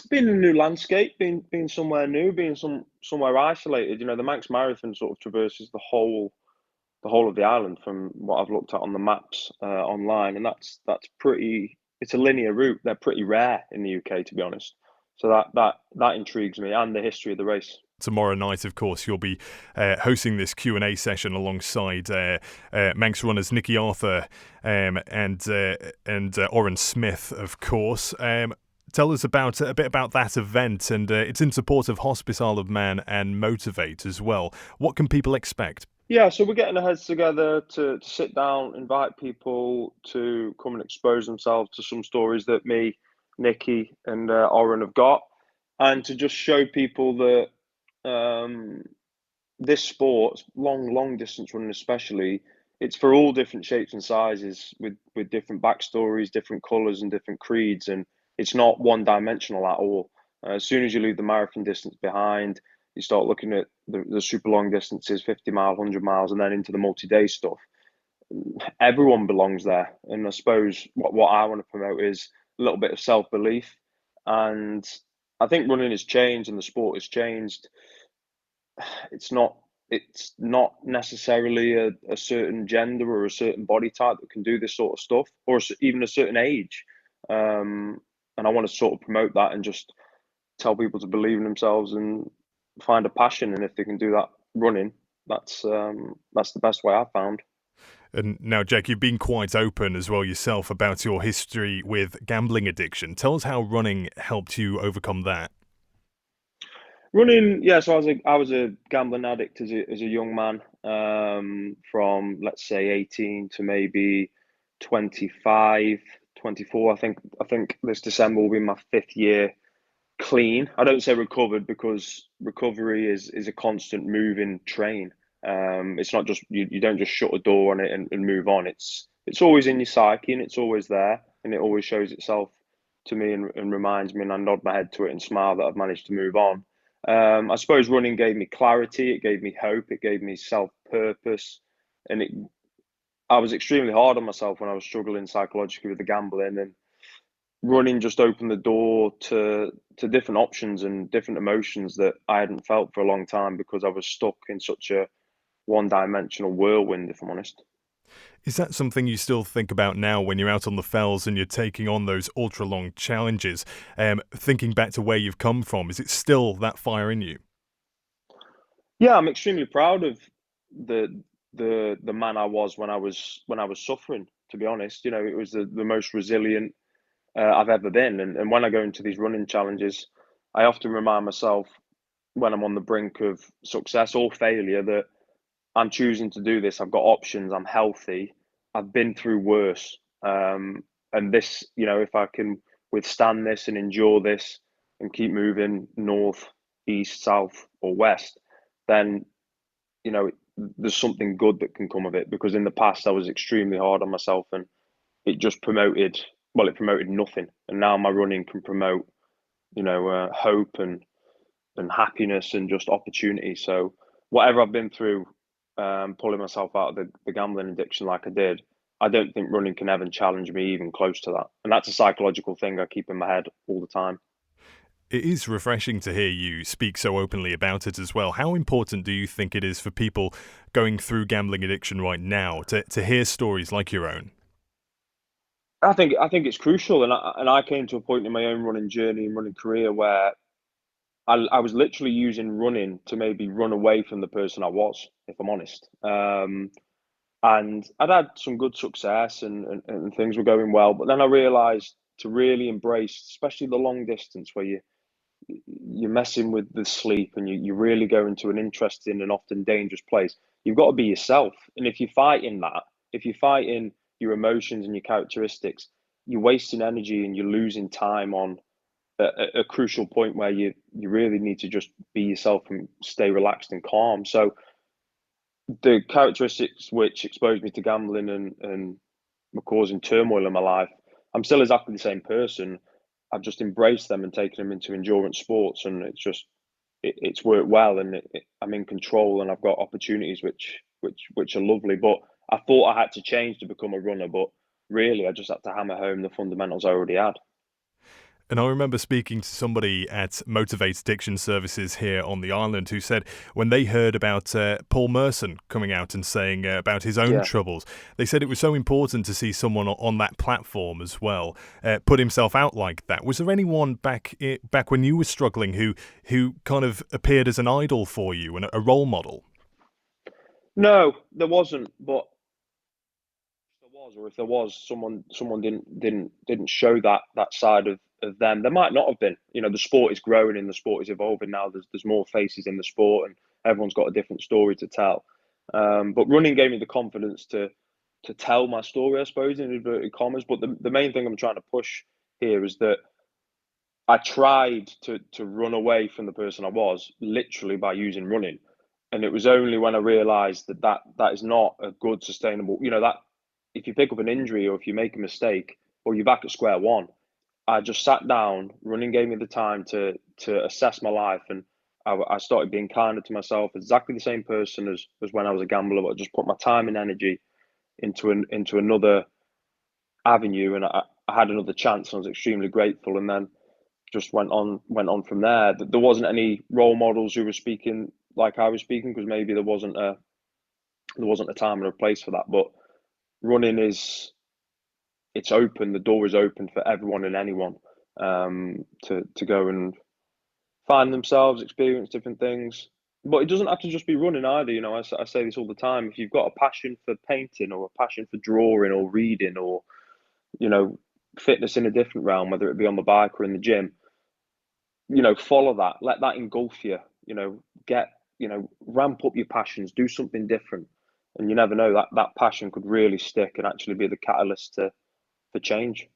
Being in a new landscape, being somewhere new, being somewhere isolated. You know, the Manx Marathon sort of traverses the whole of the island from what I've looked at on the maps online, and that's pretty. It's a linear route. They're pretty rare in the UK, to be honest. So that intrigues me, and the history of the race. Tomorrow night, of course, you'll be hosting this Q&A session alongside Manx runners Nikki Arthur and Oren Smith, of course. Tell us about a bit about that event, and it's in support of Hospice Isle of Man and Motivate as well. What can people expect? Yeah, so we're getting our heads together to sit down, invite people to come and expose themselves to some stories that me, Nikki, and Oren have got, and to just show people that um, this sport, long distance running especially, it's for all different shapes and sizes with different backstories, different colours, and different creeds, and it's not one dimensional at all. As soon as you leave the marathon distance behind, you start looking at the super long distances, 50 miles, 100 miles, and then into the multi-day stuff. Everyone belongs there, and I suppose what I want to promote is a little bit of self-belief, and I think running has changed and the sport has changed. It's not necessarily a certain gender or a certain body type that can do this sort of stuff, or even a certain age. And I want to sort of promote that and just tell people to believe in themselves and find a passion. And if they can do that running, that's the best way I've found. And now, Jack, you've been quite open as well yourself about your history with gambling addiction. Tell us how running helped you overcome that. Running, yeah. So I was a gambling addict as a young man, from let's say 18 to maybe 25, 24. I think this December will be my fifth year clean. I don't say recovered because recovery is a constant moving train. It's not just you don't just shut a door on it and move on. It's always in your psyche and it's always there and it always shows itself to me and reminds me and I nod my head to it and smile that I've managed to move on. I suppose running gave me clarity, it gave me hope, it gave me self purpose, and I was extremely hard on myself when I was struggling psychologically with the gambling, and running just opened the door to different options and different emotions that I hadn't felt for a long time because I was stuck in such a one-dimensional whirlwind, if I'm honest. Is that something you still think about now when you're out on the fells and you're taking on those ultra long challenges? Thinking back to where you've come from, is it still that fire in you? Yeah, I'm extremely proud of the the man I was when I was suffering. To be honest, you know, it was the most resilient I've ever been. And when I go into these running challenges, I often remind myself when I'm on the brink of success or failure that I'm choosing to do this. I've got options. I'm healthy. I've been through worse. And this, you know, if I can withstand this and endure this and keep moving north, east, south, or west, then, you know, there's something good that can come of it. Because in the past, I was extremely hard on myself and it just promoted, well, it promoted nothing. And now my running can promote, hope and happiness and just opportunity. So whatever I've been through, pulling myself out of the gambling addiction like I did, I don't think running can ever challenge me even close to that. And that's a psychological thing I keep in my head all the time. It is refreshing to hear you speak so openly about it as well. How important do you think it is for people going through gambling addiction right now to hear stories like your own? I think it's crucial, and I came to a point in my own running journey and running career where I was literally using running to maybe run away from the person I was, if I'm honest. And I'd had some good success and things were going well, but then I realised to really embrace, especially the long distance where you're messing with the sleep and you really go into an interesting and often dangerous place. You've got to be yourself. And if you fight in that, if you fight in your emotions and your characteristics, you're wasting energy and you're losing time on a crucial point where you really need to just be yourself and stay relaxed and calm. So the characteristics which exposed me to gambling and were causing turmoil in my life, I'm still exactly the same person. I've just embraced them and taken them into endurance sports, and it's worked well, and I'm in control, and I've got opportunities which are lovely. But I thought I had to change to become a runner, but really I just had to hammer home the fundamentals I already had. And I remember speaking to somebody at Motivate Addiction Services here on the island who said when they heard about Paul Merson coming out and saying about his own troubles, they said it was so important to see someone on that platform as well put himself out like that. Was there anyone back when you were struggling who kind of appeared as an idol for you and a role model? No, there wasn't, but if there was, someone didn't show that side of them. There might not have been. You know, the sport is growing and the sport is evolving now. There's more faces in the sport and everyone's got a different story to tell. But running gave me the confidence to tell my story, I suppose, in inverted commas. But the main thing I'm trying to push here is that I tried to run away from the person I was, literally by using running. And it was only when I realised that is not a good, sustainable, that if you pick up an injury or if you make a mistake or you're back at square one, I just sat down. Running gave me the time to assess my life, and I started being kinder to myself. Exactly the same person as when I was a gambler, but I just put my time and energy into another avenue, and I had another chance, and I was extremely grateful. And then just went on from there. There wasn't any role models who were speaking like I was speaking, because maybe there wasn't a time and a place for that. But running it's open. The door is open for everyone and anyone to go and find themselves, experience different things. But it doesn't have to just be running either. I say this all the time. If you've got a passion for painting or a passion for drawing or reading or, fitness in a different realm, whether it be on the bike or in the gym, follow that. Let that engulf you. Ramp up your passions. Do something different. And you never know, that passion could really stick and actually be the catalyst for change.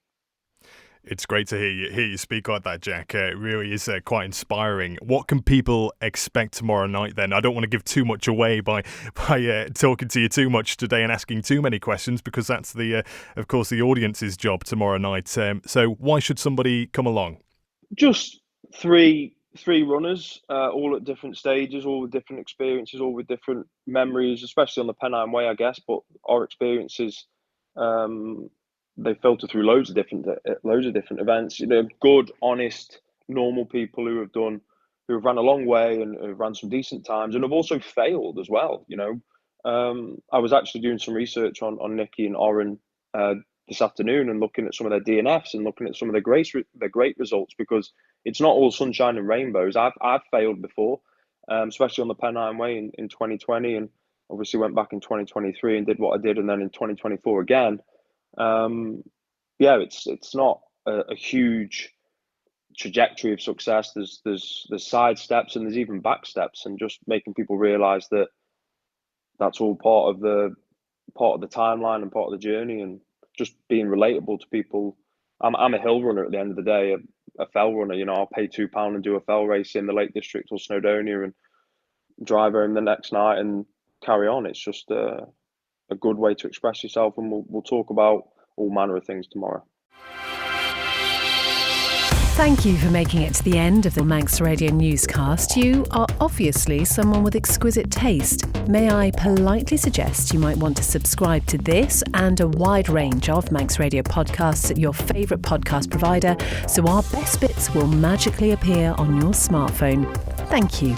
It's great to hear you speak like that, Jack. It really is quite inspiring. What can people expect tomorrow night then? I don't want to give too much away by talking to you too much today and asking too many questions, because that's of course the audience's job tomorrow night. So why should somebody come along? Just three runners, all at different stages, all with different experiences, all with different memories, especially on the Pennine Way, I guess. But our experiences, they filter through loads of different events. Good, honest, normal people who have ran a long way and have ran some decent times and have also failed as well. I was actually doing some research on Nikki and Oren this afternoon and looking at some of their DNFs and looking at some of their great results, because it's not all sunshine and rainbows. I've failed before, especially on the Pennine Way in 2020, and obviously went back in 2023 and did what I did, and then in 2024 again. It's not a huge trajectory of success. There's side steps and there's even back steps, and just making people realise that that's all part of the timeline and part of the journey, and just being relatable to people. I'm a hill runner at the end of the day, a fell runner. I'll pay £2 and do a fell race in the Lake District or Snowdonia and drive home the next night and carry on. It's just a good way to express yourself, and we'll talk about all manner of things tomorrow. Thank you for making it to the end of the Manx Radio Newscast. You are obviously someone with exquisite taste. May I politely suggest you might want to subscribe to this and a wide range of Manx Radio podcasts at your favourite podcast provider, so our best bits will magically appear on your smartphone. Thank you.